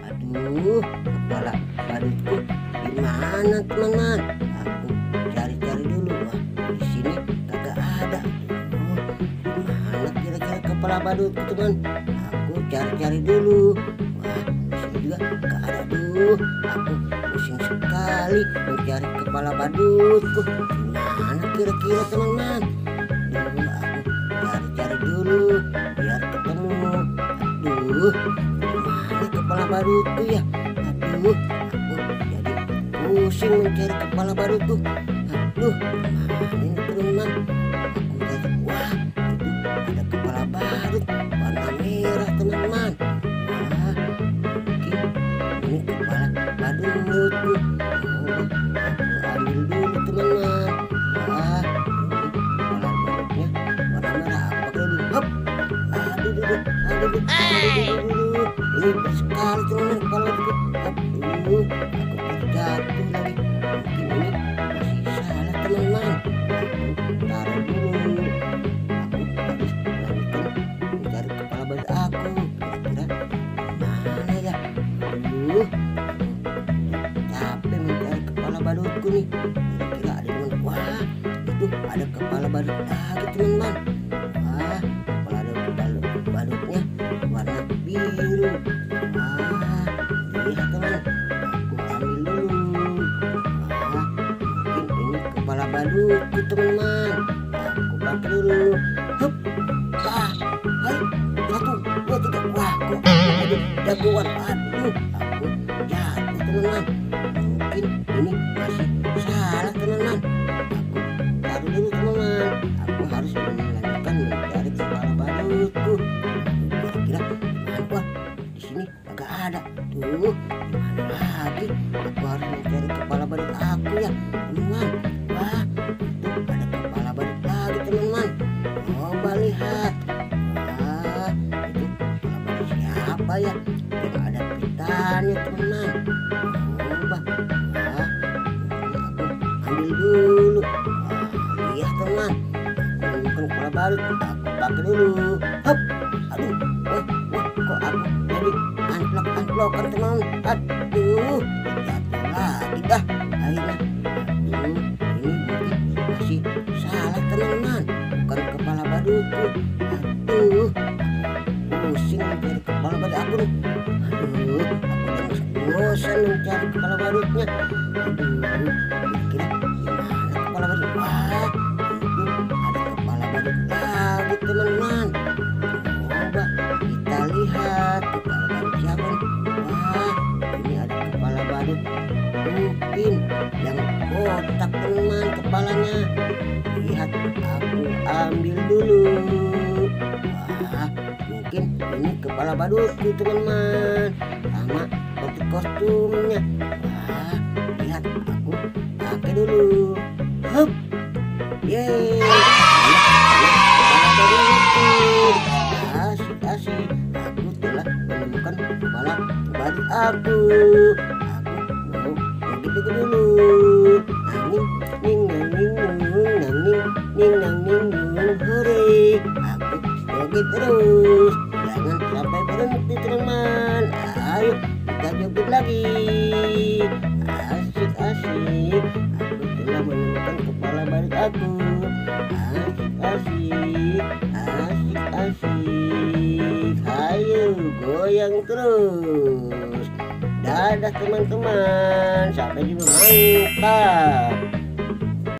Aduh, kepala badutku di mana teman-teman? Aku cari-cari dulu. Wah, di sini kagak ada. Aduh, di mana kira-kira kepala badutku teman? Aku cari-cari dulu. Wah, di sini juga gak ada. Aduh, aku pusing sekali mencari kepala badutku. Di mana kira-kira teman-teman? Aduh, aku cari-cari dulu biar ketemu. Aduh, mana kepala badutku ya? Aduh, aku jadi pusing mencari kepala badutku. Aduh, mana ini teman-teman? Aku lihat, wah, itu ada kepala badut warna merah teman-teman. Wah, mungkin ini kepala badutku. Oh, aku ambil dulu teman-teman. Wah, ini kepala badutnya warna merah. Aku pakai dulu. Hop. Aduh, ini sekali teman-teman kepala badutku. Aduh, aku terjatuh lagi. Mungkin ini masih salah teman-teman. Aku taruh dulu. Aku harus lanjutkan mencari kepala badut aku. Kira-kira mana ya? Aduh, aku capek mencari kepala badutku nih. Kira-kira ada di mana? Wah, itu ada kepala badut lagi teman-teman. Wah, badutnya warna biru. Wah, lihat teman, aku ambil dulu. Wah, mungkin ini kepala badutku teman-teman. Aku pakai dulu. Hup, ah, hai, 1, 2, 3. Wah, kok aku jagoan. Aduh, aku jatuh teman-teman. Mungkin ini masih salah teman-teman. Aku taruh dulu teman-teman. Aku harus melanjutkan mencari kepala badutku. Kira-kira apa? Di sini agak ada. Tuh, gimana lagi? Aku harus mencari kepala badut aku ya, teman-teman. Wah, itu ada kepala badut lagi teman-teman. Coba lihat. Wah, itu kepala badut siapa ya? Yang ada pitanya teman-teman. Coba. Wah, aku ambil dulu. Wah, lihat teman. Aku menemukan kepala badut. Aku pakai dulu. Hop. Aduh, wah, kok aku jadi anplok-anplokan teman. Aduh, jatuh lagi dah akhirnya. Aduh, ini mungkin masih salah teman-teman, bukan kepala badutku. Aduh, pusing mencari kepala badut aku nih. Aduh, aku udah bosan mencari kepala badutnya. Aduh, kira-kira gimana kepala badut? Wah, itu ada kepala badut lagi teman-teman. Coba kita lihat kepala badut siapa nih. Wah, ini ada kepala badut mungkin yang kotak teman kepalanya. Lihat, aku ambil dulu. Wah, mungkin ini kepala badutku teman-teman, sama seperti kostumnya. Wah, lihat, aku pakai dulu. Hup, yeay, kepala badutku. Asik, aku telah menemukan kepala badut aku. Aku mau begitu dulu. Ning, hore. Aku joget terus, jangan sampai berhenti teman-teman. Ayo kita joget lagi. Asik, aku telah menemukan kepala badut aku. Asik. Ayo goyang terus. Dadah teman-teman, sampai jumpa, mantap.